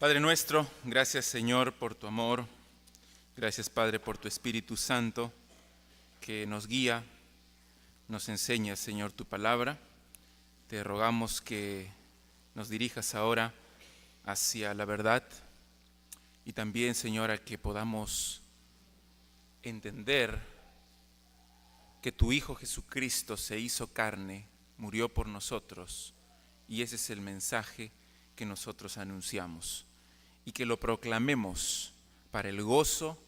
Padre nuestro, gracias Señor por tu amor, gracias Padre por tu Espíritu Santo que nos guía, nos enseña Señor tu palabra. Te rogamos que nos dirijas ahora hacia la verdad y también Señor a que podamos entender que tu Hijo Jesucristo se hizo carne, murió por nosotros y ese es el mensaje que nosotros anunciamos. Y que lo proclamemos para el gozo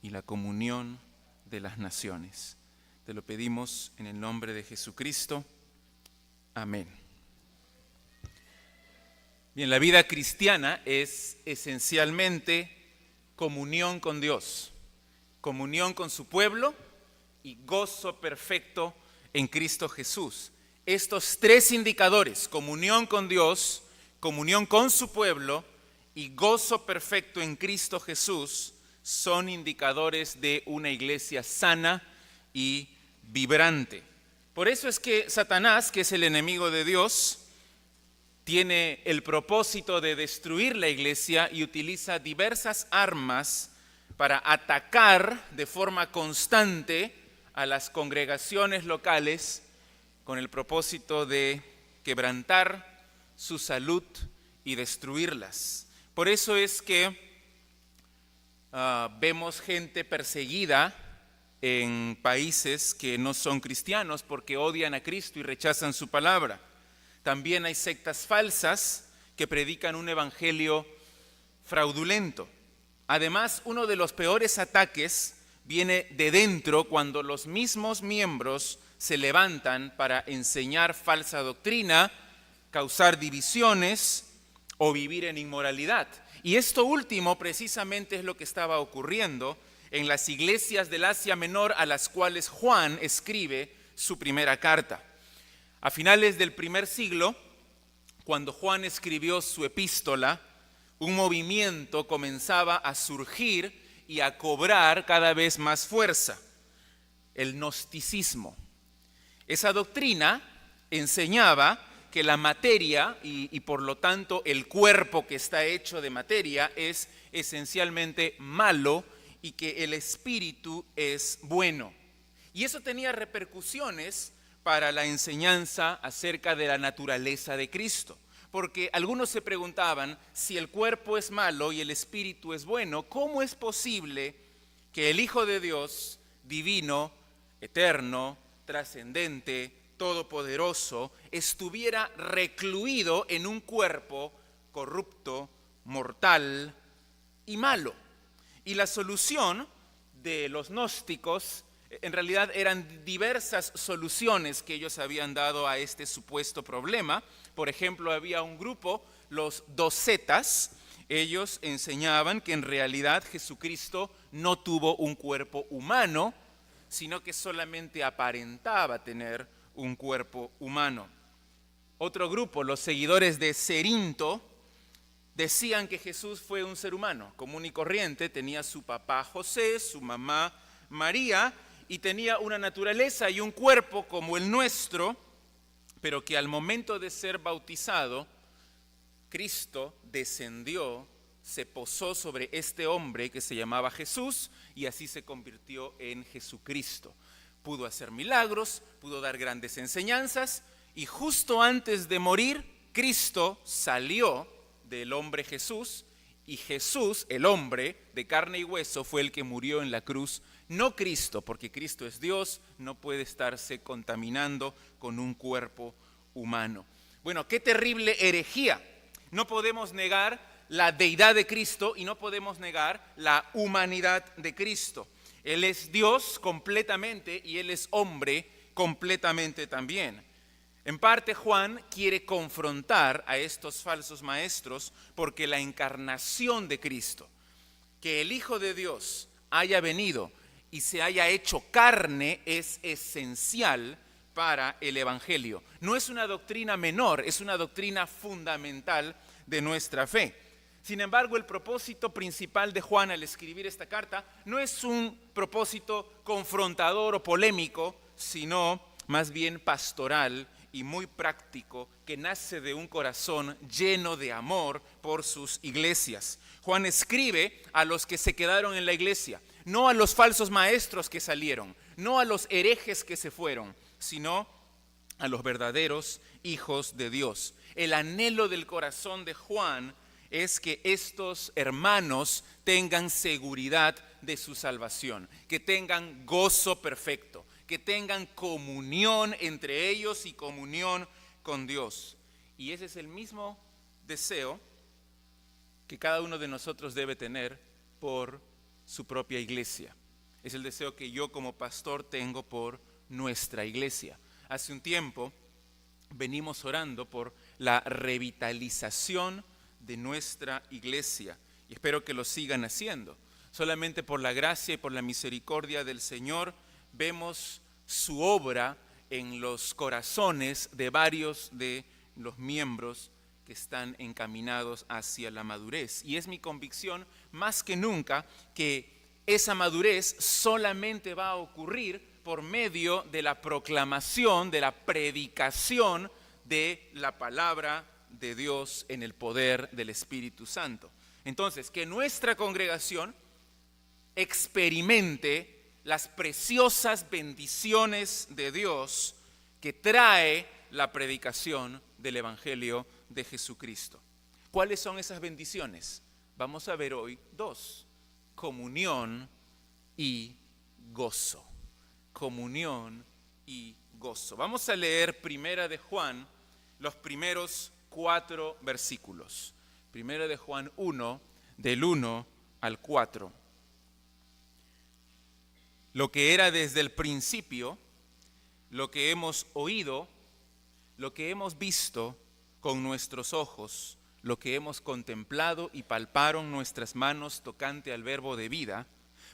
y la comunión de las naciones. Te lo pedimos en el nombre de Jesucristo. Amén. Bien, la vida cristiana es esencialmente comunión con Dios, comunión con su pueblo y gozo perfecto en Cristo Jesús. Estos tres indicadores, comunión con Dios, comunión con su pueblo y gozo perfecto en Cristo Jesús, son indicadores de una iglesia sana y vibrante. Por eso es que Satanás, que es el enemigo de Dios, tiene el propósito de destruir la iglesia y utiliza diversas armas para atacar de forma constante a las congregaciones locales con el propósito de quebrantar su salud y destruirlas. Por eso es que vemos gente perseguida en países que no son cristianos porque odian a Cristo y rechazan su palabra. También hay sectas falsas que predican un evangelio fraudulento. Además, uno de los peores ataques viene de dentro cuando los mismos miembros se levantan para enseñar falsa doctrina, causar divisiones o vivir en inmoralidad. Y esto último precisamente es lo que estaba ocurriendo en las iglesias del Asia Menor a las cuales Juan escribe su primera carta. A finales del primer siglo, cuando Juan escribió su epístola, un movimiento comenzaba a surgir y a cobrar cada vez más fuerza: el gnosticismo. Esa doctrina enseñaba que la materia y por lo tanto el cuerpo que está hecho de materia es esencialmente malo y que el espíritu es bueno. Y eso tenía repercusiones para la enseñanza acerca de la naturaleza de Cristo. Porque algunos se preguntaban, si el cuerpo es malo y el espíritu es bueno, ¿cómo es posible que el Hijo de Dios, divino, eterno, trascendente, todopoderoso, estuviera recluido en un cuerpo corrupto, mortal y malo? Y la solución de los gnósticos, en realidad eran diversas soluciones que ellos habían dado a este supuesto problema. Por ejemplo, había un grupo, los docetas. Ellos enseñaban que en realidad Jesucristo no tuvo un cuerpo humano, sino que solamente aparentaba tener un cuerpo humano. Otro grupo, los seguidores de Cerinto, decían que Jesús fue un ser humano común y corriente, tenía su papá José, su mamá María, y tenía una naturaleza y un cuerpo como el nuestro, pero que al momento de ser bautizado, Cristo descendió, se posó sobre este hombre que se llamaba Jesús y así se convirtió en Jesucristo. Pudo hacer milagros, pudo dar grandes enseñanzas y justo antes de morir, Cristo salió del hombre Jesús y Jesús, el hombre de carne y hueso, fue el que murió en la cruz. No Cristo, porque Cristo es Dios, no puede estarse contaminando con un cuerpo humano. Bueno, qué terrible herejía. No podemos negar la deidad de Cristo y no podemos negar la humanidad de Cristo. Él es Dios completamente y Él es hombre completamente también. En parte, Juan quiere confrontar a estos falsos maestros porque la encarnación de Cristo, que el Hijo de Dios haya venido y se haya hecho carne, es esencial para el Evangelio. No es una doctrina menor, es una doctrina fundamental de nuestra fe. Sin embargo, el propósito principal de Juan al escribir esta carta no es un propósito confrontador o polémico, sino más bien pastoral y muy práctico que nace de un corazón lleno de amor por sus iglesias. Juan escribe a los que se quedaron en la iglesia, no a los falsos maestros que salieron, no a los herejes que se fueron, sino a los verdaderos hijos de Dios. El anhelo del corazón de Juan es que estos hermanos tengan seguridad de su salvación, que tengan gozo perfecto, que tengan comunión entre ellos y comunión con Dios. Y ese es el mismo deseo que cada uno de nosotros debe tener por su propia iglesia. Es el deseo que yo como pastor tengo por nuestra iglesia. Hace un tiempo venimos orando por la revitalización de nuestra iglesia y espero que lo sigan haciendo. Solamente por la gracia y por la misericordia del Señor vemos su obra en los corazones de varios de los miembros que están encaminados hacia la madurez. Y es mi convicción más que nunca que esa madurez solamente va a ocurrir por medio de la proclamación, de la predicación de la palabra de Dios en el poder del Espíritu Santo. Entonces, que nuestra congregación experimente las preciosas bendiciones de Dios que trae la predicación del Evangelio de Jesucristo. ¿Cuáles son esas bendiciones? Vamos a ver hoy dos: comunión y gozo. Comunión y gozo. Vamos a leer Primera de Juan, los primeros 4 versículos. Primera de Juan 1, del 1 al 4. Lo que era desde el principio, lo que hemos oído, lo que hemos visto con nuestros ojos, lo que hemos contemplado y palparon nuestras manos tocante al verbo de vida,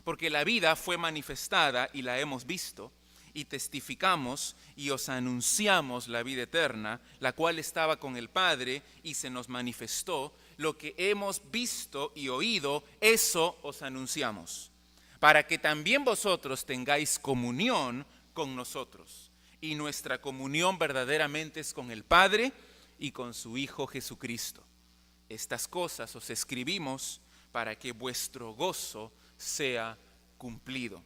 porque la vida fue manifestada y la hemos visto, y testificamos y os anunciamos la vida eterna, la cual estaba con el Padre y se nos manifestó. Lo que hemos visto y oído, eso os anunciamos, para que también vosotros tengáis comunión con nosotros. Y nuestra comunión verdaderamente es con el Padre y con su Hijo Jesucristo. Estas cosas os escribimos para que vuestro gozo sea cumplido.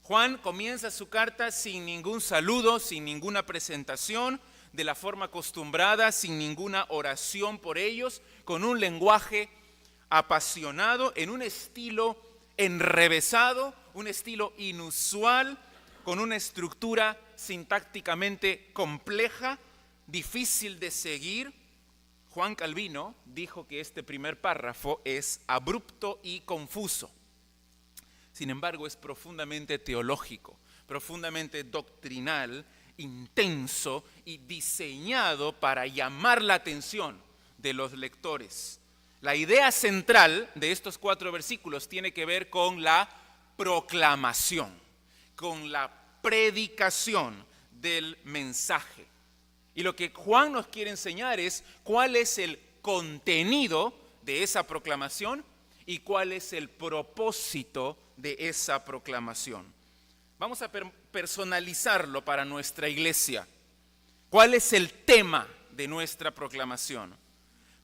Juan comienza su carta sin ningún saludo, sin ninguna presentación, de la forma acostumbrada, sin ninguna oración por ellos, con un lenguaje apasionado, en un estilo enrevesado, un estilo inusual, con una estructura sintácticamente compleja, difícil de seguir. Juan Calvino dijo que este primer párrafo es abrupto y confuso. Sin embargo, es profundamente teológico, profundamente doctrinal, intenso y diseñado para llamar la atención de los lectores. La idea central de estos 4 versículos tiene que ver con la proclamación, con la predicación del mensaje. Y lo que Juan nos quiere enseñar es cuál es el contenido de esa proclamación y cuál es el propósito de esa proclamación. Vamos a personalizarlo para nuestra iglesia. ¿Cuál es el tema de nuestra proclamación?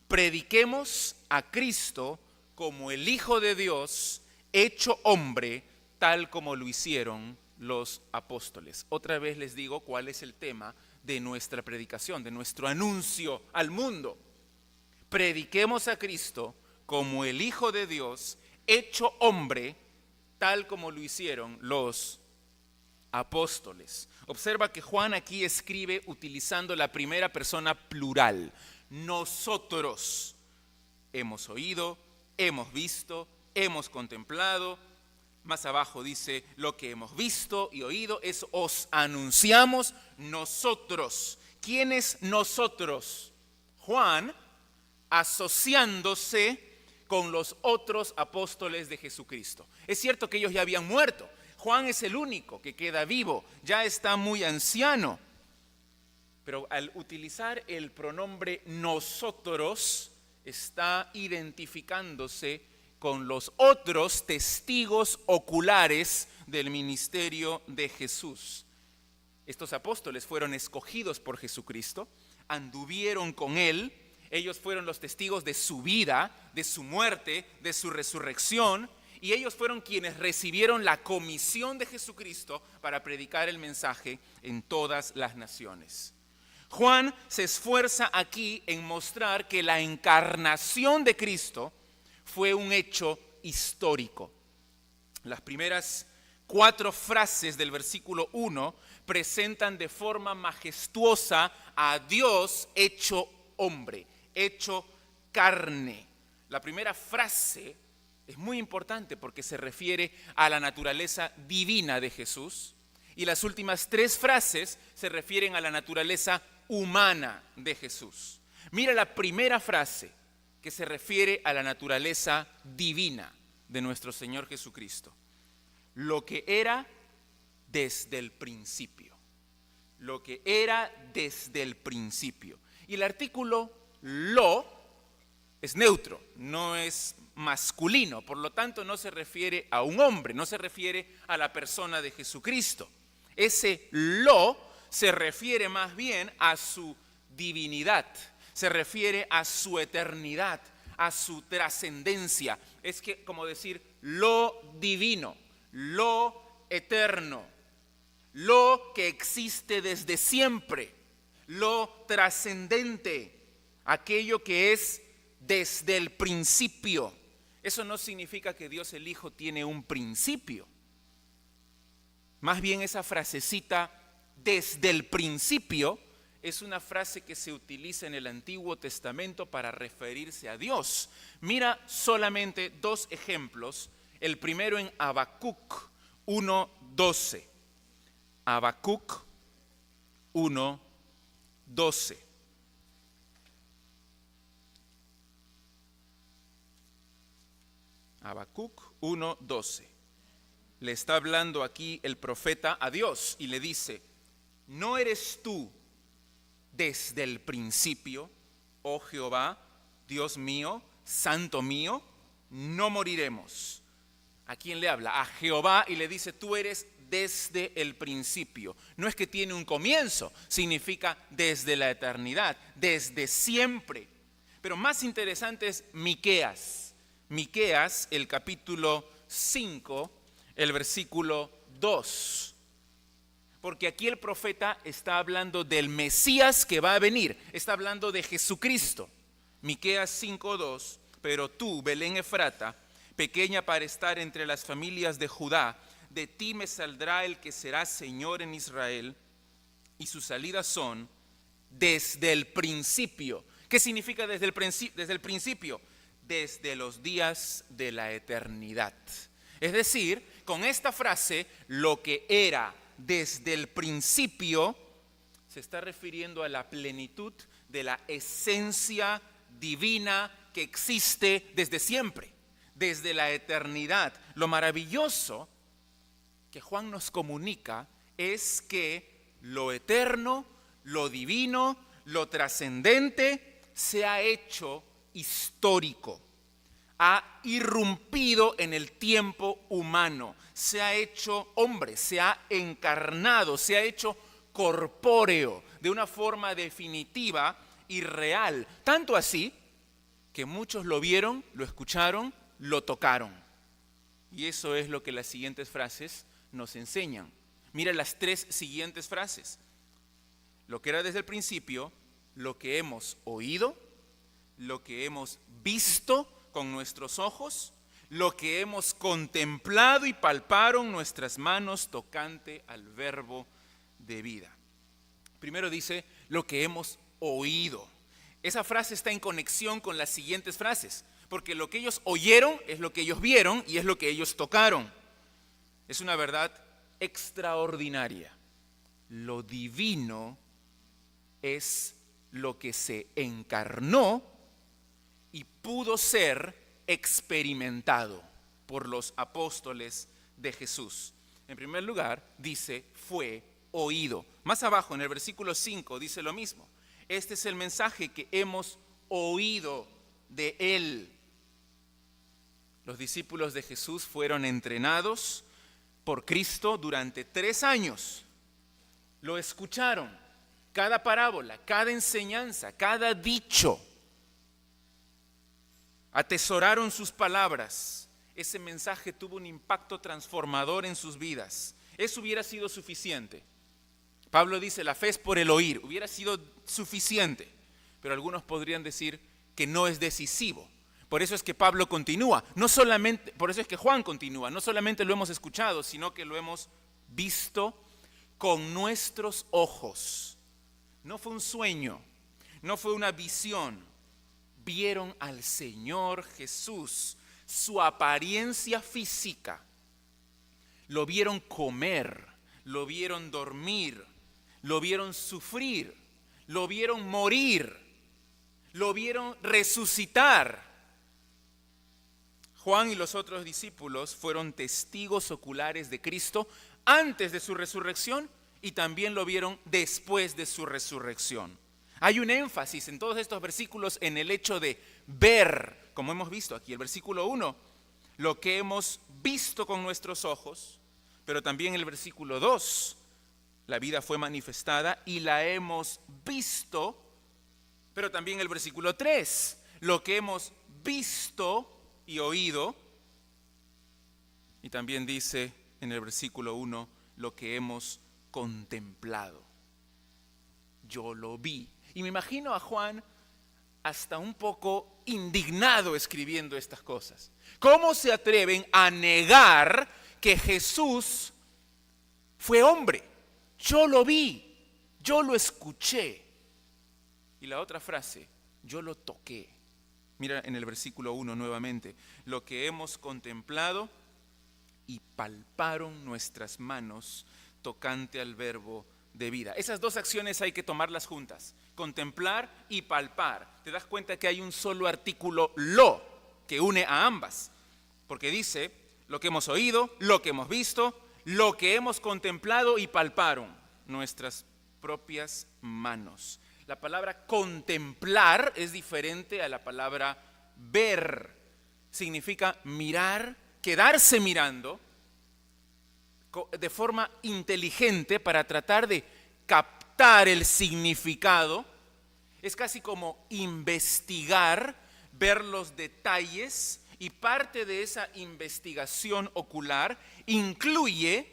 Prediquemos a Cristo como el Hijo de Dios, hecho hombre, tal como lo hicieron los apóstoles. Otra vez les digo cuál es el tema de nuestra predicación, de nuestro anuncio al mundo. Prediquemos a Cristo como el Hijo de Dios, hecho hombre, tal como lo hicieron los apóstoles. Observa que Juan aquí escribe utilizando la primera persona plural. Nosotros hemos oído, hemos visto, hemos contemplado. Más abajo dice, lo que hemos visto y oído, es os anunciamos nosotros. ¿Quiénes nosotros? Juan, asociándose con los otros apóstoles de Jesucristo. Es cierto que ellos ya habían muerto. Juan es el único que queda vivo, ya está muy anciano. Pero al utilizar el pronombre nosotros, está identificándose con los otros testigos oculares del ministerio de Jesús. Estos apóstoles fueron escogidos por Jesucristo, anduvieron con Él, ellos fueron los testigos de su vida, de su muerte, de su resurrección, y ellos fueron quienes recibieron la comisión de Jesucristo para predicar el mensaje en todas las naciones. Juan se esfuerza aquí en mostrar que la encarnación de Cristo fue un hecho histórico. Las primeras 4 frases del versículo 1 presentan de forma majestuosa a Dios hecho hombre, hecho carne. La primera frase es muy importante porque se refiere a la naturaleza divina de Jesús, y las últimas 3 frases se refieren a la naturaleza humana de Jesús. Mira la primera frase, que se refiere a la naturaleza divina de nuestro Señor Jesucristo. Lo que era desde el principio. Lo que era desde el principio. Y el artículo lo es neutro, no es masculino, por lo tanto no se refiere a un hombre, no se refiere a la persona de Jesucristo. Ese lo se refiere más bien a su divinidad, se refiere a su eternidad, a su trascendencia. Es que, como decir, lo divino, lo eterno, lo que existe desde siempre, lo trascendente, aquello que es desde el principio. Eso no significa que Dios el Hijo tiene un principio. Más bien esa frasecita desde el principio es una frase que se utiliza en el Antiguo Testamento para referirse a Dios. Mira solamente 2 ejemplos. El primero en Habacuc 1:12. Habacuc 1:12. Habacuc 1:12. Le está hablando aquí el profeta a Dios y le dice: ¿no eres tú desde el principio, oh Jehová, Dios mío, santo mío? No moriremos. ¿A quién le habla? A Jehová, y le dice: tú eres desde el principio. No es que tiene un comienzo, significa desde la eternidad, desde siempre. Pero más interesante es Miqueas. Miqueas, el capítulo 5, el versículo 2. Porque aquí el profeta está hablando del Mesías que va a venir, está hablando de Jesucristo. Miqueas 5:2, pero tú, Belén Efrata, pequeña para estar entre las familias de Judá, de ti me saldrá el que será Señor en Israel, y sus salidas son desde el principio. ¿Qué significa desde el principio? Desde los días de la eternidad. Es decir, con esta frase, lo que era desde el principio se está refiriendo a la plenitud de la esencia divina que existe desde siempre, desde la eternidad. Lo maravilloso que Juan nos comunica es que lo eterno, lo divino, lo trascendente se ha hecho histórico, ha irrumpido en el tiempo humano, se ha hecho hombre, se ha encarnado, se ha hecho corpóreo de una forma definitiva y real. Tanto así que muchos lo vieron, lo escucharon, lo tocaron. Y eso es lo que las siguientes frases nos enseñan. Mira las 3 siguientes frases. Lo que era desde el principio, lo que hemos oído, lo que hemos visto con nuestros ojos, lo que hemos contemplado y palparon nuestras manos tocante al verbo de vida. Primero dice lo que hemos oído. Esa frase está en conexión con las siguientes frases, porque lo que ellos oyeron es lo que ellos vieron y es lo que ellos tocaron. Es una verdad extraordinaria. Lo divino es lo que se encarnó y pudo ser experimentado por los apóstoles de Jesús. En primer lugar, dice, fue oído. Más abajo, en el versículo 5, dice lo mismo. Este es el mensaje que hemos oído de Él. Los discípulos de Jesús fueron entrenados por Cristo durante 3 años. lo escucharon, cada parábola, cada enseñanza, cada dicho. Atesoraron sus palabras. Ese mensaje tuvo un impacto transformador en sus vidas. Eso hubiera sido suficiente. Pablo dice, la fe es por el oír. Hubiera sido suficiente. Pero algunos podrían decir que no es decisivo. Por eso es que Pablo continúa. No solamente, por eso es que Juan continúa. No solamente lo hemos escuchado, sino que lo hemos visto con nuestros ojos. No fue un sueño, no fue una visión. Vieron al Señor Jesús, su apariencia física. Lo vieron comer, lo vieron dormir, lo vieron sufrir, lo vieron morir, lo vieron resucitar. Juan y los otros discípulos fueron testigos oculares de Cristo antes de su resurrección y también lo vieron después de su resurrección. Hay un énfasis en todos estos versículos en el hecho de ver, como hemos visto aquí, el versículo 1, lo que hemos visto con nuestros ojos, pero también el versículo 2, la vida fue manifestada y la hemos visto, pero también el versículo 3, lo que hemos visto y oído, y también dice en el versículo 1, lo que hemos contemplado. Yo lo vi. Y me imagino a Juan hasta un poco indignado escribiendo estas cosas. ¿Cómo se atreven a negar que Jesús fue hombre? Yo lo vi, yo lo escuché. Y la otra frase, yo lo toqué. Mira en el versículo 1 nuevamente, lo que hemos contemplado y palparon nuestras manos tocante al verbo de vida. Esas dos acciones hay que tomarlas juntas, contemplar y palpar. Te das cuenta que hay un solo artículo lo que une a ambas, porque dice lo que hemos oído, lo que hemos visto, lo que hemos contemplado y palparon nuestras propias manos. La palabra contemplar es diferente a la palabra ver. Significa mirar, quedarse mirando de forma inteligente para tratar de captar el significado. Es casi como investigar, ver los detalles, y parte de esa investigación ocular incluye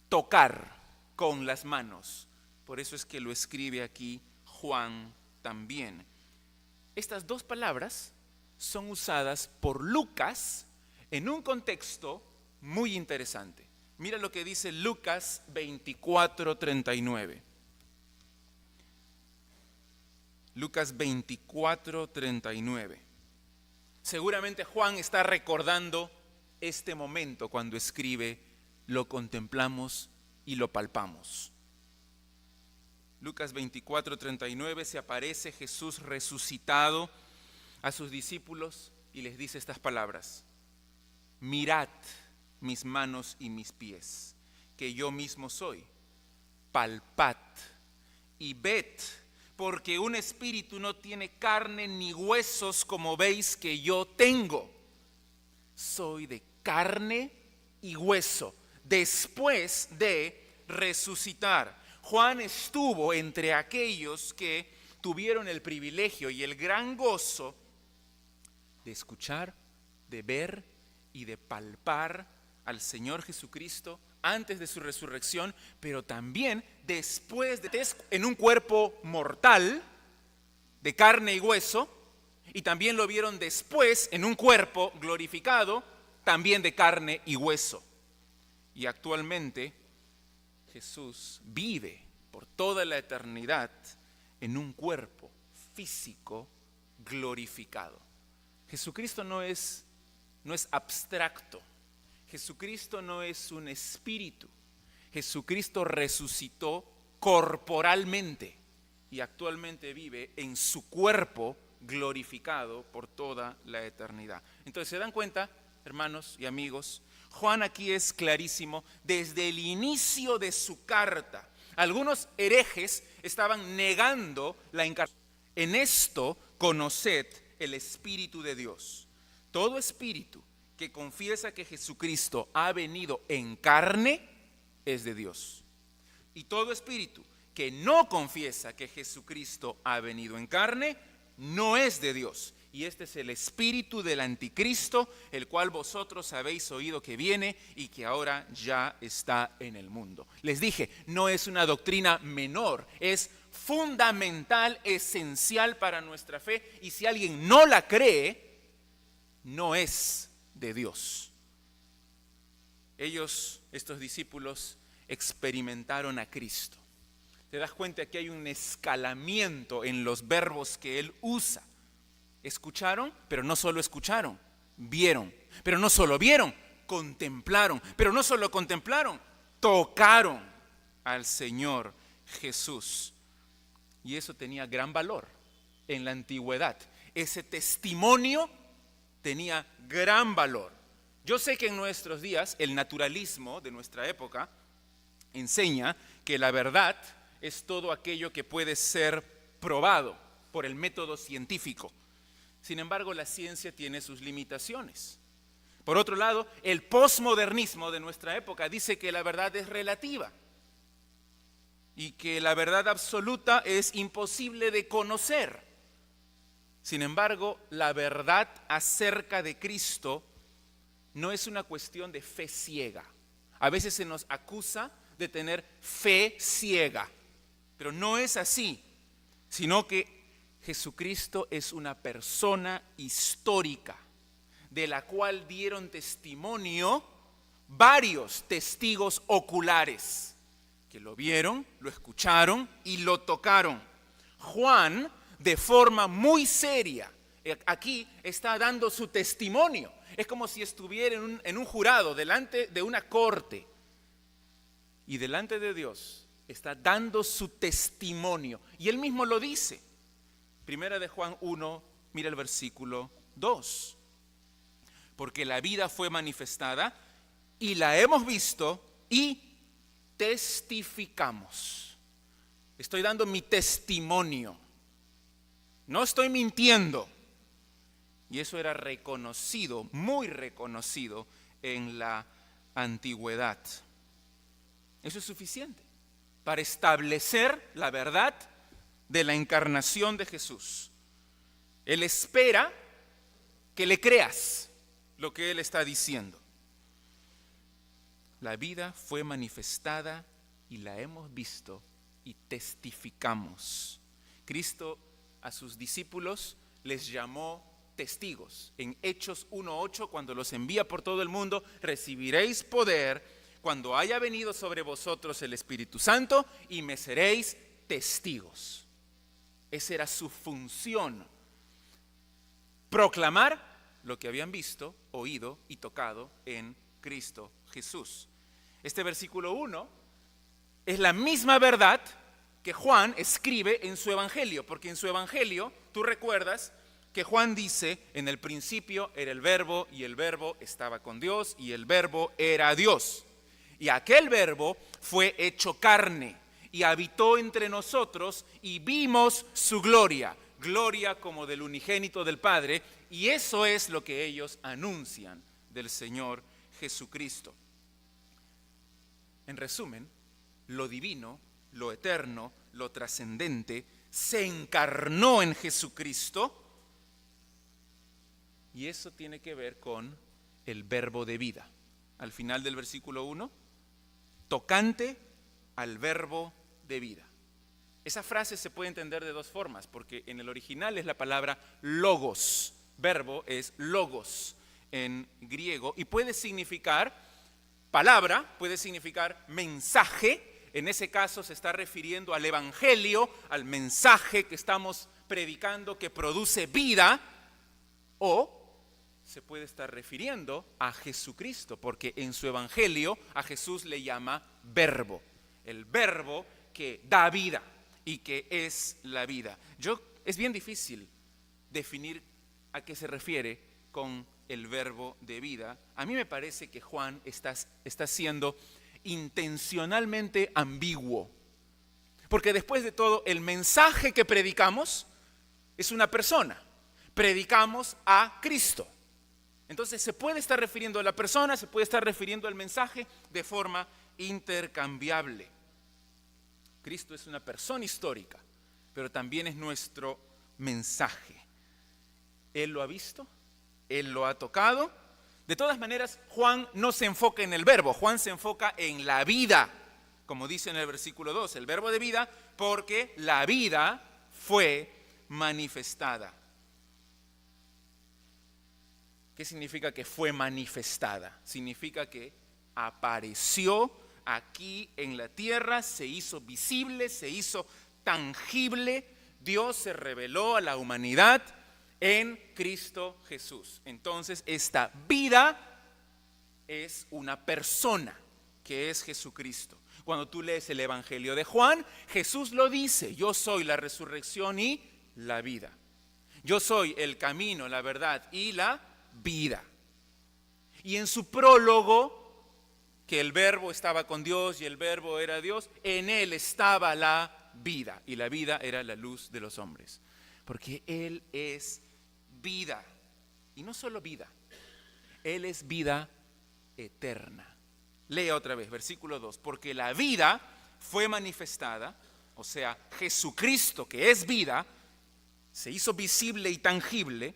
tocar con las manos. Por eso es que lo escribe aquí Juan también. Estas dos palabras son usadas por Lucas en un contexto muy interesante. Mira lo que dice Lucas 24:39. Lucas 24:39. Seguramente Juan está recordando este momento cuando escribe, lo contemplamos y lo palpamos. Lucas 24:39, se aparece Jesús resucitado a sus discípulos y les dice estas palabras: mirad mis manos y mis pies, que yo mismo soy. Palpad y ved, porque un espíritu no tiene carne ni huesos como veis que yo tengo. Soy de carne y hueso, después de resucitar. Juan estuvo entre aquellos que tuvieron el privilegio y el gran gozo de escuchar, de ver y de palpar al Señor Jesucristo antes de su resurrección, pero también después en un cuerpo mortal de carne y hueso, y también lo vieron después en un cuerpo glorificado también de carne y hueso. Y actualmente Jesús vive por toda la eternidad en un cuerpo físico glorificado. Jesucristo no es abstracto. Jesucristo no es un espíritu. Jesucristo resucitó corporalmente y actualmente vive en su cuerpo glorificado por toda la eternidad. Entonces, ¿se dan cuenta, hermanos y amigos? Juan aquí es clarísimo desde el inicio de su carta. Algunos herejes estaban negando la encarnación. En esto conoced el Espíritu de Dios. Todo espíritu que confiesa que Jesucristo ha venido en carne es de Dios. Y todo espíritu que no confiesa que Jesucristo ha venido en carne, no es de Dios. Y este es el espíritu del anticristo, el cual vosotros habéis oído que viene y que ahora ya está en el mundo. Les dije, no es una doctrina menor, es fundamental, esencial para nuestra fe. Y si alguien no la cree, no es de Dios. Ellos, estos discípulos, experimentaron a Cristo. Te das cuenta que hay un escalamiento en los verbos que Él usa. Escucharon, pero no solo escucharon, vieron. Pero no solo vieron, contemplaron. Pero no solo contemplaron, tocaron al Señor Jesús. Y eso tenía gran valor en la antigüedad. Ese testimonio tenía gran valor. Yo sé que en nuestros días el naturalismo de nuestra época enseña que la verdad es todo aquello que puede ser probado por el método científico. Sin embargo, la ciencia tiene sus limitaciones. Por otro lado, el posmodernismo de nuestra época dice que la verdad es relativa y que la verdad absoluta es imposible de conocer. Sin embargo, la verdad acerca de Cristo no es una cuestión de fe ciega. A veces se nos acusa de tener fe ciega, pero no es así, sino que Jesucristo es una persona histórica de la cual dieron testimonio varios testigos oculares que lo vieron, lo escucharon y lo tocaron. Juan, de forma muy seria, aquí está dando su testimonio. Es como si estuviera en un jurado, delante de una corte. Y delante de Dios está dando su testimonio. Y él mismo lo dice. Primera de Juan 1, mira el versículo 2. Porque la vida fue manifestada y la hemos visto y testificamos. Estoy dando mi testimonio. No estoy mintiendo. Y eso era reconocido, muy reconocido en la antigüedad. Eso es suficiente para establecer la verdad de la encarnación de Jesús. Él espera que le creas lo que Él está diciendo. La vida fue manifestada y la hemos visto y testificamos. Cristo a sus discípulos les llamó testigos. En Hechos 1:8, cuando los envía por todo el mundo, recibiréis poder cuando haya venido sobre vosotros el Espíritu Santo y me seréis testigos. Esa era su función. Proclamar lo que habían visto, oído y tocado en Cristo Jesús. Este versículo 1 es la misma verdad que Juan escribe en su evangelio, porque en su evangelio, tú recuerdas que Juan dice, en el principio era el verbo y el verbo estaba con Dios y el verbo era Dios. Y aquel verbo fue hecho carne y habitó entre nosotros y vimos su gloria, gloria como del unigénito del Padre, y eso es lo que ellos anuncian del Señor Jesucristo. En resumen, lo divino, lo eterno, lo trascendente, se encarnó en Jesucristo, y eso tiene que ver con el verbo de vida. Al final del versículo 1, tocante al verbo de vida. Esa frase se puede entender de dos formas, porque en el original es la palabra logos. Verbo es logos en griego y puede significar palabra, puede significar mensaje. En ese caso se está refiriendo al evangelio, al mensaje que estamos predicando que produce vida, o se puede estar refiriendo a Jesucristo, porque en su evangelio a Jesús le llama verbo, el verbo que da vida y que es la vida. Es bien difícil definir a qué se refiere con el verbo de vida. A mí me parece que Juan está siendo intencionalmente ambiguo, porque después de todo el mensaje que predicamos es una persona, predicamos a Cristo. Entonces se puede estar refiriendo a la persona, se puede estar refiriendo al mensaje de forma intercambiable. Cristo es una persona histórica, pero también es nuestro mensaje. Él lo ha visto, Él lo ha tocado. De todas maneras, Juan no se enfoca en el verbo, Juan se enfoca en la vida, como dice en el versículo 2, el verbo de vida, porque la vida fue manifestada. ¿Qué significa que fue manifestada? Significa que apareció aquí en la tierra, se hizo visible, se hizo tangible. Dios se reveló a la humanidad en Cristo Jesús. Entonces, esta vida es una persona, que es Jesucristo. Cuando tú lees el Evangelio de Juan, Jesús lo dice: yo soy la resurrección y la vida. Yo soy el camino, la verdad y la vida. Y en su prólogo, que el verbo estaba con Dios y el verbo era Dios, en él estaba la vida, y la vida era la luz de los hombres, porque Él es vida, y no solo vida, Él es vida eterna. Lea otra vez, versículo 2, porque la vida fue manifestada, o sea, Jesucristo, que es vida, se hizo visible y tangible,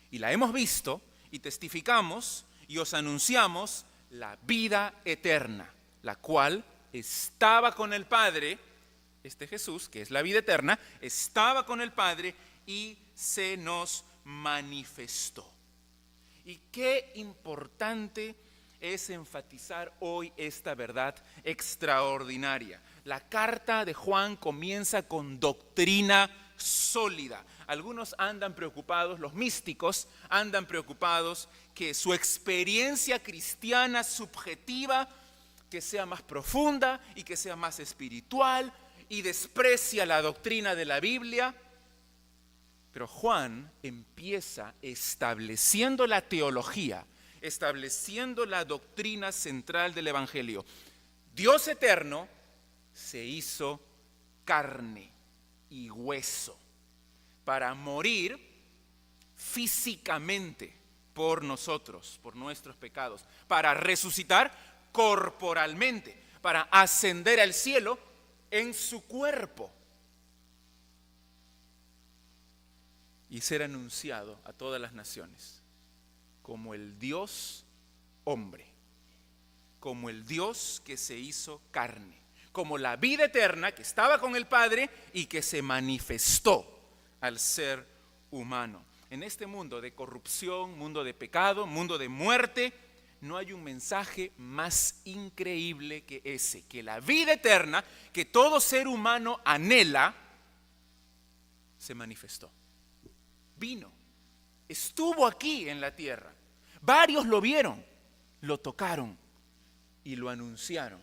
y la hemos visto, y testificamos, y os anunciamos la vida eterna, la cual estaba con el Padre. Este Jesús, que es la vida eterna, estaba con el Padre y se nos manifestó. Y qué importante es enfatizar hoy esta verdad extraordinaria. La carta de Juan comienza con doctrina sólida. Algunos andan preocupados, los místicos andan preocupados que su experiencia cristiana subjetiva, que sea más profunda y que sea más espiritual, y desprecia la doctrina de la Biblia. Pero Juan empieza estableciendo la teología, estableciendo la doctrina central del Evangelio. Dios eterno se hizo carne y hueso para morir físicamente por nosotros, por nuestros pecados, para resucitar corporalmente, para ascender al cielo en su cuerpo y ser anunciado a todas las naciones como el Dios hombre, como el Dios que se hizo carne, como la vida eterna que estaba con el Padre y que se manifestó al ser humano. En este mundo de corrupción, mundo de pecado, mundo de muerte, no hay un mensaje más increíble que ese, que la vida eterna que todo ser humano anhela, se manifestó. Vino, estuvo aquí en la tierra. Varios lo vieron, lo tocaron y lo anunciaron.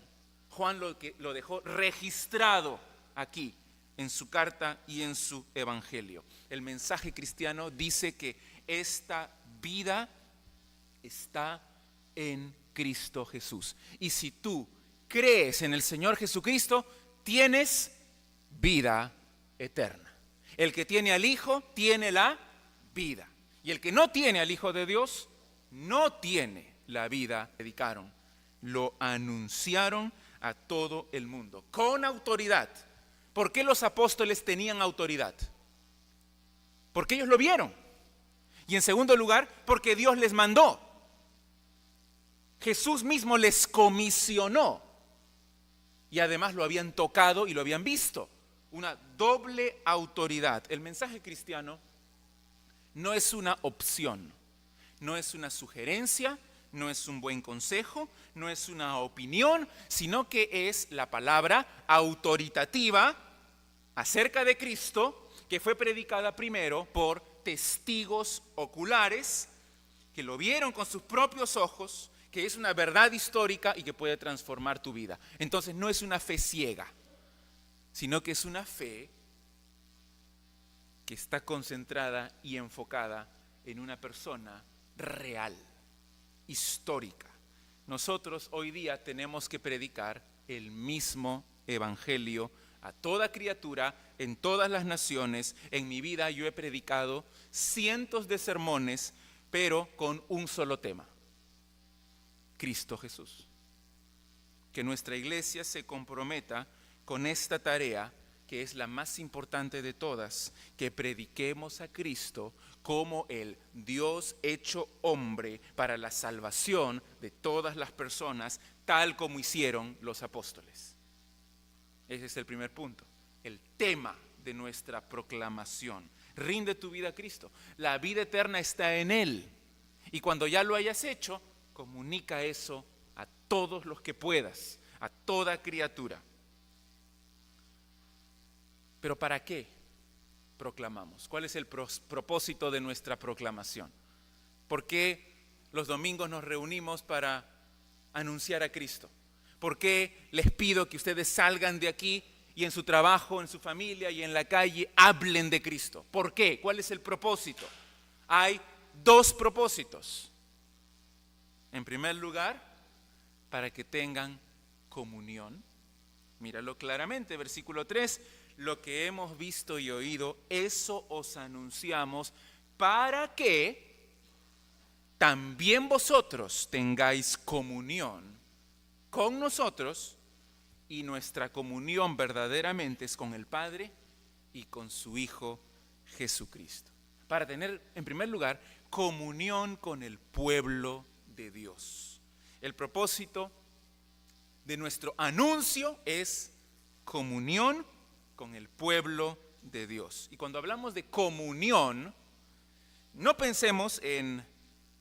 Juan lo dejó registrado aquí en su carta y en su evangelio. El mensaje cristiano dice que esta vida está en Cristo Jesús. Y si tú crees en el Señor Jesucristo, tienes vida eterna. El que tiene al Hijo tiene la vida. Y el que no tiene al Hijo de Dios no tiene la vida. Predicaron, lo anunciaron a todo el mundo con autoridad. ¿Por qué los apóstoles tenían autoridad? Porque ellos lo vieron. Y en segundo lugar, porque Dios les mandó. Jesús mismo les comisionó. Y además lo habían tocado y lo habían visto. Una doble autoridad. El mensaje cristiano no es una opción, no es una sugerencia, no es un buen consejo, no es una opinión, sino que es la palabra autoritativa acerca de Cristo, que fue predicada primero por testigos oculares, que lo vieron con sus propios ojos, que es una verdad histórica y que puede transformar tu vida. Entonces no es una fe ciega, sino que es una fe que está concentrada y enfocada en una persona real, histórica. Nosotros hoy día tenemos que predicar el mismo evangelio a toda criatura, en todas las naciones. En mi vida yo he predicado cientos de sermones, pero con un solo tema: Cristo Jesús. Que nuestra iglesia se comprometa con esta tarea que es la más importante de todas, que prediquemos a Cristo como el Dios hecho hombre para la salvación de todas las personas, tal como hicieron los apóstoles. Ese es el primer punto, el tema de nuestra proclamación. Rinde tu vida a Cristo. La vida eterna está en Él. Y cuando ya lo hayas hecho, comunica eso a todos los que puedas, a toda criatura. Pero ¿para qué proclamamos? ¿Cuál es el propósito de nuestra proclamación? ¿Por qué los domingos nos reunimos para anunciar a Cristo? ¿Por qué les pido que ustedes salgan de aquí y en su trabajo, en su familia y en la calle hablen de Cristo? ¿Por qué? ¿Cuál es el propósito? Hay dos propósitos. En primer lugar, para que tengan comunión. Míralo claramente, versículo 3. Lo que hemos visto y oído, eso os anunciamos para que también vosotros tengáis comunión con nosotros, y nuestra comunión verdaderamente es con el Padre y con su Hijo Jesucristo. Para tener, en primer lugar, comunión con el pueblo de Dios. El propósito de nuestro anuncio es comunión con el pueblo de Dios. Y cuando hablamos de comunión, no pensemos en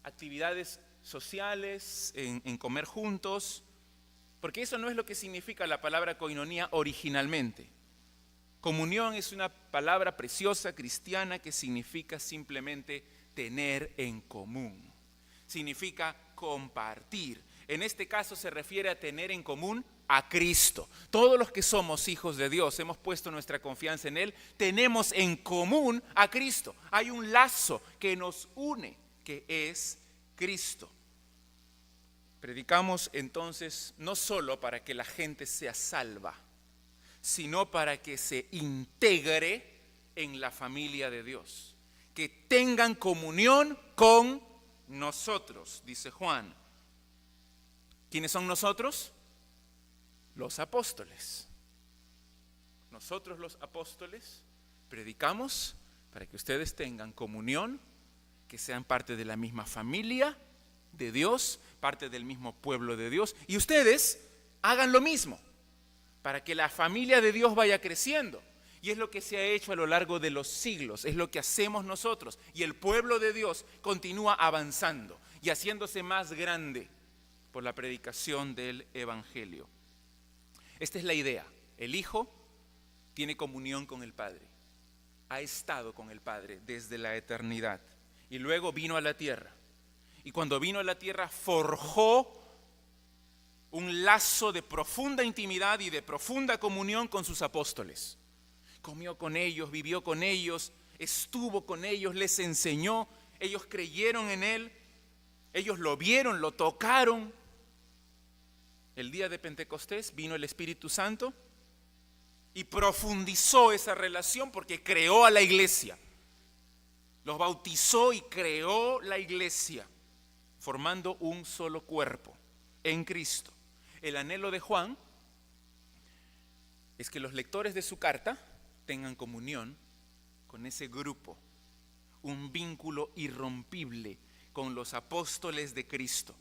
actividades sociales, en comer juntos, porque eso no es lo que significa la palabra koinonía originalmente. Comunión es una palabra preciosa cristiana que significa simplemente tener en común. Significa compartir. En este caso se refiere a tener en común a Cristo. Todos los que somos hijos de Dios, hemos puesto nuestra confianza en Él, tenemos en común a Cristo. Hay un lazo que nos une, que es Cristo. Predicamos entonces no solo para que la gente sea salva, sino para que se integre en la familia de Dios, que tengan comunión con nosotros, dice Juan. ¿Quiénes son nosotros? Los apóstoles. Nosotros los apóstoles predicamos para que ustedes tengan comunión, que sean parte de la misma familia de Dios, parte del mismo pueblo de Dios, y ustedes hagan lo mismo para que la familia de Dios vaya creciendo. Y es lo que se ha hecho a lo largo de los siglos, es lo que hacemos nosotros, y el pueblo de Dios continúa avanzando y haciéndose más grande por la predicación del Evangelio. Esta es la idea. El Hijo tiene comunión con el Padre. Ha estado con el Padre desde la eternidad. Y luego vino a la tierra. Y cuando vino a la tierra forjó un lazo de profunda intimidad y de profunda comunión con sus apóstoles. Comió con ellos, vivió con ellos, estuvo con ellos, les enseñó. Ellos creyeron en Él. Ellos lo vieron, lo tocaron. El día de Pentecostés vino el Espíritu Santo y profundizó esa relación porque creó a la iglesia. Los bautizó y creó la iglesia, formando un solo cuerpo en Cristo. El anhelo de Juan es que los lectores de su carta tengan comunión con ese grupo, un vínculo irrompible con los apóstoles de Cristo.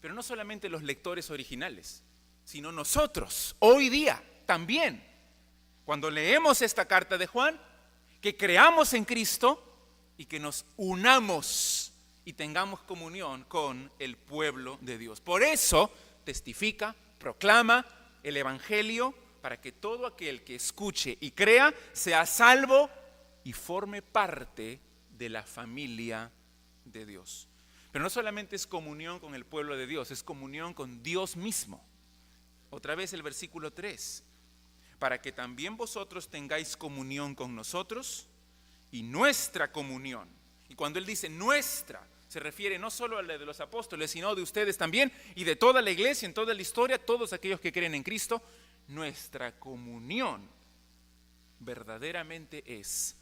Pero no solamente los lectores originales, sino nosotros, hoy día, también. Cuando leemos esta carta de Juan, que creamos en Cristo y que nos unamos y tengamos comunión con el pueblo de Dios. Por eso testifica, proclama el Evangelio para que todo aquel que escuche y crea sea salvo y forme parte de la familia de Dios. Pero no solamente es comunión con el pueblo de Dios, es comunión con Dios mismo. Otra vez el versículo 3. Para que también vosotros tengáis comunión con nosotros y nuestra comunión. Y cuando él dice nuestra, se refiere no solo a la de los apóstoles, sino de ustedes también y de toda la iglesia, en toda la historia, todos aquellos que creen en Cristo. Nuestra comunión verdaderamente es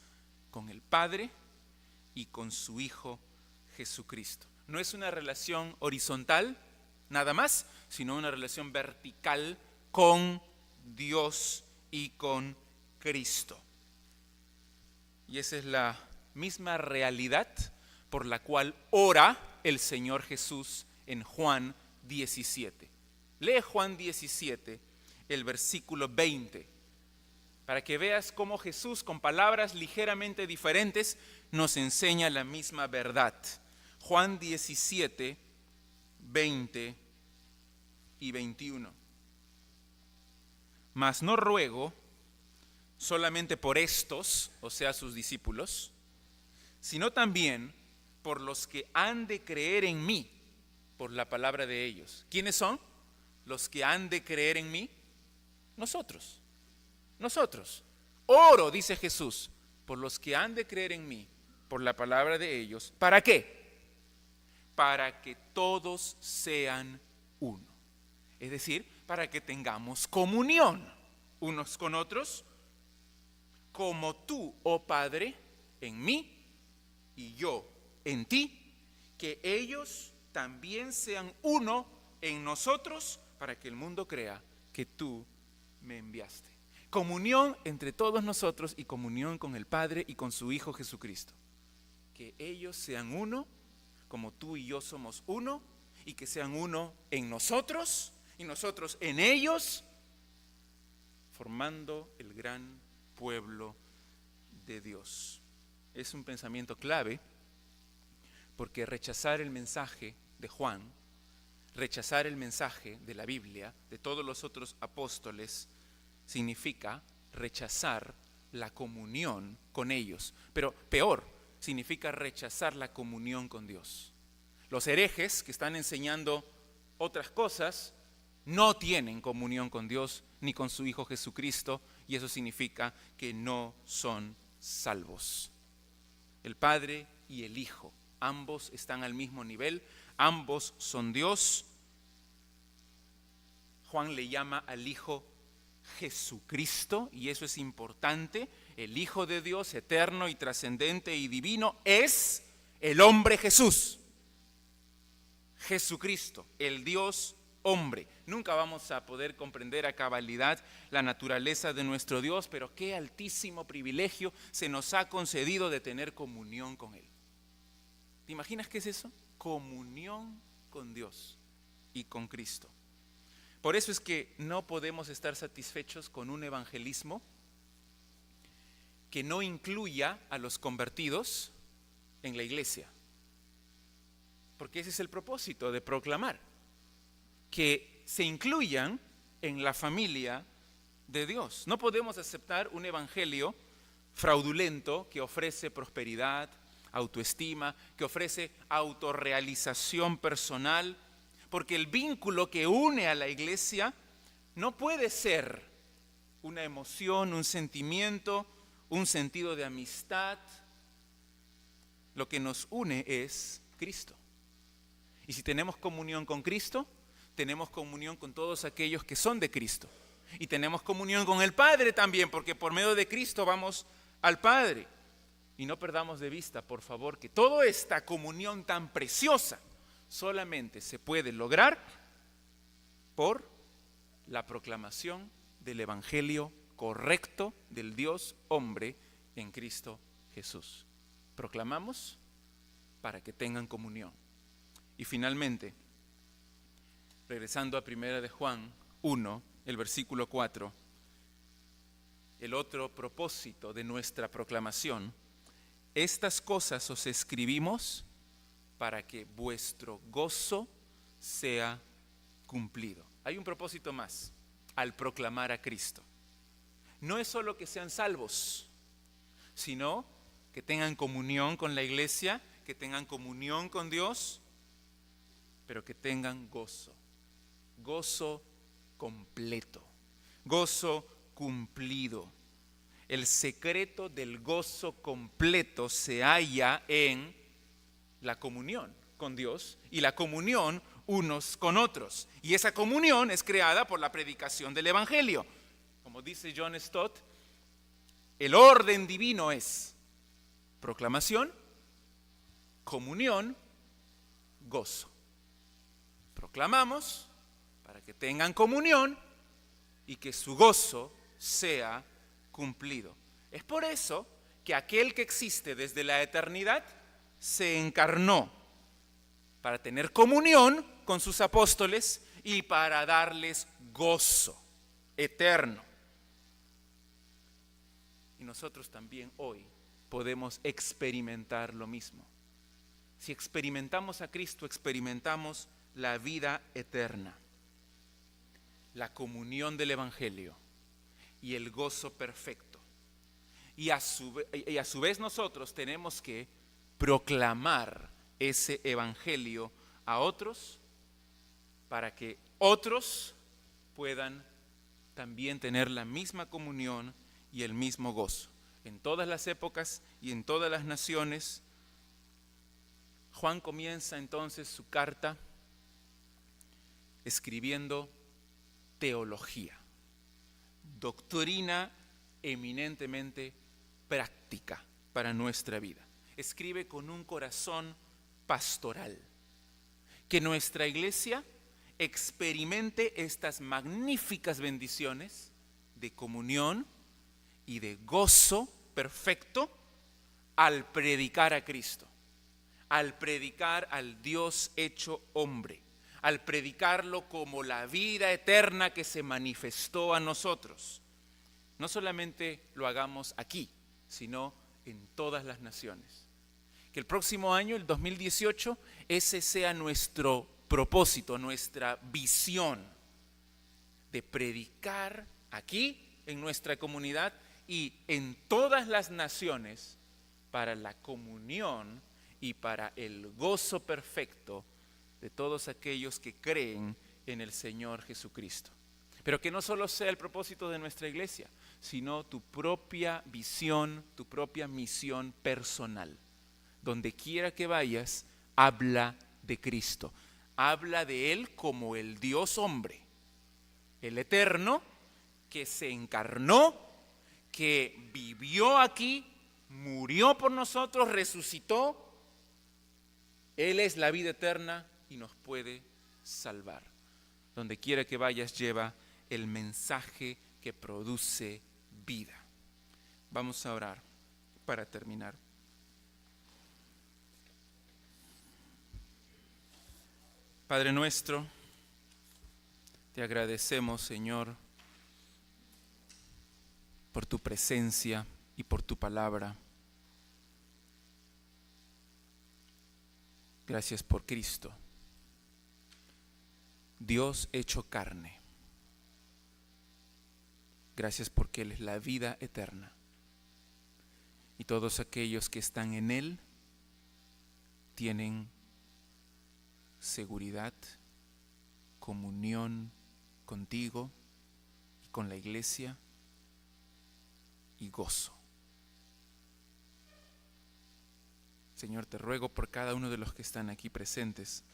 con el Padre y con su Hijo Jesucristo. No es una relación horizontal, nada más, sino una relación vertical con Dios y con Cristo. Y esa es la misma realidad por la cual ora el Señor Jesús en Juan 17. Lee Juan 17, el versículo 20, para que veas cómo Jesús, con palabras ligeramente diferentes, nos enseña la misma verdad. Juan 17, 20 y 21. Mas no ruego solamente por estos, o sea, sus discípulos, sino también por los que han de creer en mí, por la palabra de ellos. ¿Quiénes son los que han de creer en mí? Nosotros. Oro, dice Jesús, por los que han de creer en mí, por la palabra de ellos. ¿Para qué? Para que todos sean uno. Es decir, para que tengamos comunión unos con otros, como tú, oh Padre, en mí y yo en ti, que ellos también sean uno en nosotros, para que el mundo crea que tú me enviaste. Comunión entre todos nosotros y comunión con el Padre y con su Hijo Jesucristo. Que ellos sean uno, como tú y yo somos uno, y que sean uno en nosotros y nosotros en ellos, formando el gran pueblo de Dios. Es un pensamiento clave, porque rechazar el mensaje de Juan, rechazar el mensaje de la Biblia, de todos los otros apóstoles, significa rechazar la comunión con ellos. Pero peor, significa rechazar la comunión con Dios. Los herejes que están enseñando otras cosas no tienen comunión con Dios ni con su Hijo Jesucristo, y eso significa que no son salvos. El Padre y el Hijo, ambos están al mismo nivel, ambos son Dios. Juan le llama al Hijo Jesucristo, y eso es importante. El Hijo de Dios, eterno y trascendente y divino, es el hombre Jesús. Jesucristo, el Dios hombre. Nunca vamos a poder comprender a cabalidad la naturaleza de nuestro Dios, pero qué altísimo privilegio se nos ha concedido de tener comunión con Él. ¿Te imaginas qué es eso? Comunión con Dios y con Cristo. Por eso es que no podemos estar satisfechos con un evangelismo que no incluya a los convertidos en la iglesia. Porque ese es el propósito de proclamar, que se incluyan en la familia de Dios. No podemos aceptar un evangelio fraudulento que ofrece prosperidad, autoestima, que ofrece autorrealización personal, porque el vínculo que une a la iglesia no puede ser una emoción, un sentimiento, un sentido de amistad. Lo que nos une es Cristo. Y si tenemos comunión con Cristo, tenemos comunión con todos aquellos que son de Cristo. Y tenemos comunión con el Padre también, porque por medio de Cristo vamos al Padre. Y no perdamos de vista, por favor, que toda esta comunión tan preciosa solamente se puede lograr por la proclamación del evangelio correcto del Dios hombre en Cristo Jesús. Proclamamos para que tengan comunión. Y finalmente, regresando a 1 de Juan 1, el versículo 4, el otro propósito de nuestra proclamación: estas cosas os escribimos para que vuestro gozo sea cumplido. Hay un propósito más al proclamar a Cristo. No es solo que sean salvos, sino que tengan comunión con la iglesia, que tengan comunión con Dios, pero que tengan gozo. Gozo completo, gozo cumplido. El secreto del gozo completo se halla en la comunión con Dios y la comunión unos con otros. Y esa comunión es creada por la predicación del evangelio. Como dice John Stott, el orden divino es proclamación, comunión, gozo. Proclamamos para que tengan comunión y que su gozo sea cumplido. Es por eso que aquel que existe desde la eternidad se encarnó para tener comunión con sus apóstoles y para darles gozo eterno. Y nosotros también hoy podemos experimentar lo mismo. Si experimentamos a Cristo, experimentamos la vida eterna, la comunión del Evangelio y el gozo perfecto. Y a su vez nosotros tenemos que proclamar ese Evangelio a otros para que otros puedan también tener la misma comunión y el mismo gozo. En todas las épocas y en todas las naciones, Juan comienza entonces su carta escribiendo teología, doctrina eminentemente práctica para nuestra vida. Escribe con un corazón pastoral, que nuestra iglesia experimente estas magníficas bendiciones de comunión y de gozo perfecto al predicar a Cristo, al predicar al Dios hecho hombre, al predicarlo como la vida eterna que se manifestó a nosotros. No solamente lo hagamos aquí, sino en todas las naciones. Que el próximo año, el 2018, ese sea nuestro propósito, nuestra visión de predicar aquí en nuestra comunidad y en todas las naciones para la comunión y para el gozo perfecto de todos aquellos que creen en el Señor Jesucristo. Pero que no solo sea el propósito de nuestra iglesia, sino tu propia visión, tu propia misión personal. Donde quiera que vayas, habla de Cristo. Habla de Él como el Dios hombre, el eterno, que se encarnó, que vivió aquí, murió por nosotros, resucitó. Él es la vida eterna y nos puede salvar. Donde quiera que vayas, lleva el mensaje que produce vida. Vamos a orar para terminar. Padre nuestro, te agradecemos, Señor, por tu presencia y por tu palabra. Gracias por Cristo, Dios hecho carne. Gracias porque Él es la vida eterna. Y todos aquellos que están en Él tienen seguridad, comunión contigo y con la iglesia y gozo. Señor, te ruego por cada uno de los que están aquí presentes,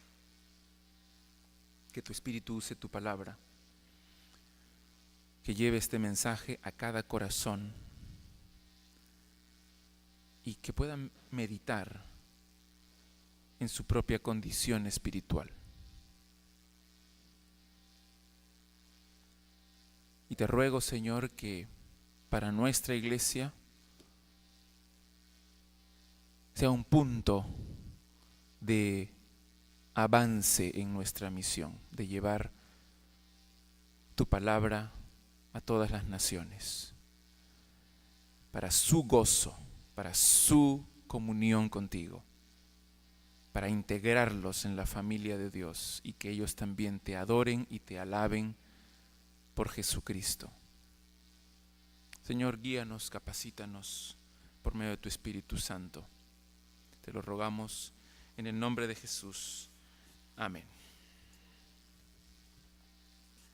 que tu Espíritu use tu palabra, que lleve este mensaje a cada corazón y que puedan meditar en su propia condición espiritual. Y te ruego, Señor, que para nuestra iglesia sea un punto de avance en nuestra misión, de llevar tu palabra a todas las naciones, para su gozo, para su comunión contigo, para integrarlos en la familia de Dios y que ellos también te adoren y te alaben por Jesucristo. Señor, guíanos, capacítanos por medio de tu Espíritu Santo. Te lo rogamos en el nombre de Jesús. Amén.